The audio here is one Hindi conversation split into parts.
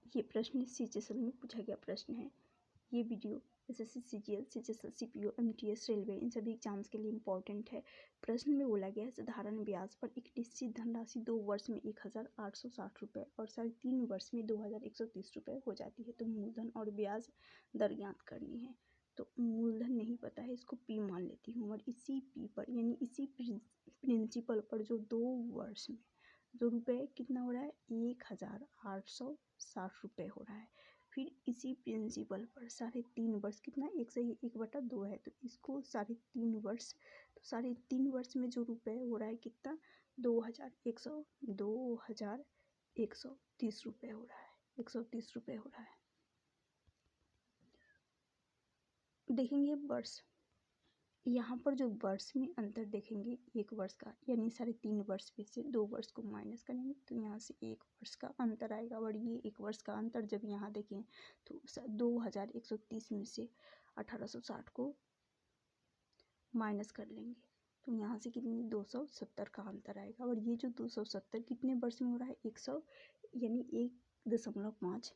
ये प्रश्न CGSL में पूछा गया प्रश्न है। ये video SSC CGL CGSL CPO MTS railway इन सभी एग्जाम्स के लिए इम्पोर्टेंट है। प्रश्न में बोला गया है साधारण ब्याज पर एक निश्चित धनराशि 2 वर्ष में 1860 रुपये और 3.5 वर्ष में 2130 रुपये हो जाती है। तो मूलधन और ब्याज दर ज्ञात करनी है। तो मूलधन नहीं पता है, इसको P मान लेती हूँ और इसी P पर यानी इसी प्रिंसिपल पर जो 2 वर्ष में जो रुपये कितना हो रहा है 1860 रुपये हो रहा है। फिर इसी प्रिंसिपल पर 3.5 वर्ष कितना 1/2 है, तो इसको 3.5 वर्ष, तो 3.5 वर्ष में जो रुपये हो रहा है कितना 2130 रुपये हो रहा है, 130 रुपये हो रहा है। देखेंगे वर्ष, यहाँ पर जो वर्ष में अंतर देखेंगे 1 वर्ष का, यानी 3.5 वर्ष में से 2 वर्ष को माइनस करेंगे तो यहाँ से 1 वर्ष का अंतर आएगा। और ये 1 वर्ष का अंतर जब यहाँ देखें तो 2130 में से 1860 को माइनस कर लेंगे तो यहाँ से कितनी 270 का अंतर आएगा। और ये जो 270 कितने वर्ष में हो रहा है 100 यानी 1.5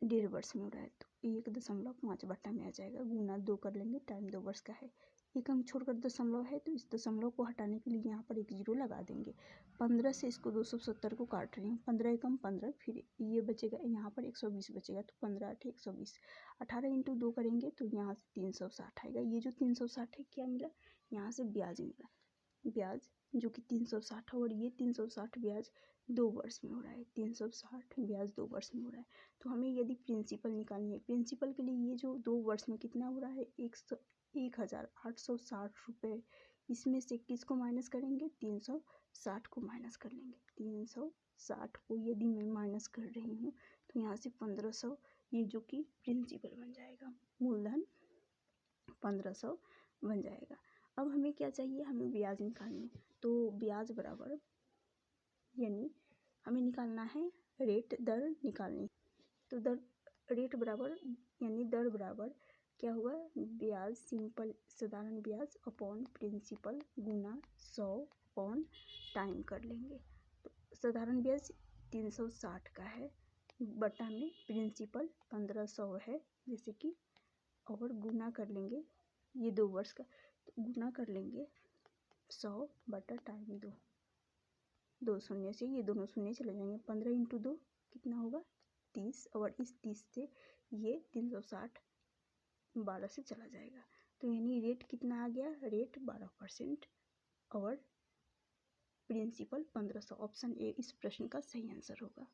1.5 वर्ष में हो रहा है, तो 1.5 बट्टा में आ जाएगा, गुना 2 कर लेंगे, टाइम 2 वर्ष का है। एक अंक छोड़कर दशमलव है तो इस दशमलव को हटाने के लिए यहाँ पर एक 0 लगा देंगे। 15 से इसको 270 को काट रही हूँ, 15 एकम 15, फिर ये बचेगा यहाँ पर 120 बचेगा, तो 15 8 120, 18 × 2 करेंगे तो यहाँ से 360 आएगा। ये जो 360 है क्या मिला, यहाँ से ब्याज मिला, ब्याज जो कि 360 है। और ये 360 ब्याज 2 वर्ष में हो रहा है, 360 ब्याज 2 वर्ष में हो रहा है। तो हमें यदि प्रिंसिपल निकालनी है, प्रिंसिपल के लिए ये जो 2 वर्ष में कितना हो रहा है 1860 रुपये, इसमें से किसको माइनस करेंगे 360 को माइनस कर लेंगे। 360 को यदि मैं माइनस कर रही हूँ तो यहाँ से 1500, ये जो कि प्रिंसिपल बन जाएगा, मूलधन 1500 बन जाएगा। अब हमें क्या चाहिए, हमें ब्याज निकालनी है। तो ब्याज बराबर यानी हमें निकालना है रेट, दर निकालनी, तो दर रेट बराबर यानी दर बराबर क्या हुआ, ब्याज सिंपल साधारण ब्याज अपॉन प्रिंसिपल गुना 100 अपॉन टाइम कर लेंगे। तो साधारण ब्याज 360 का है, बटा में प्रिंसिपल 1500 है जैसे कि, और गुना कर लेंगे ये 2 वर्ष का, तो गुना कर लेंगे 100 बटा टाइम 2, 2 शून्य से ये दोनों शून्य चले जाएंगे, 15 × 2 कितना होगा 30, और इस 30 से ये 360 12 से चला जाएगा। तो यानी रेट कितना आ गया, रेट 12% और प्रिंसिपल 1500। ऑप्शन ए इस प्रश्न का सही आंसर होगा।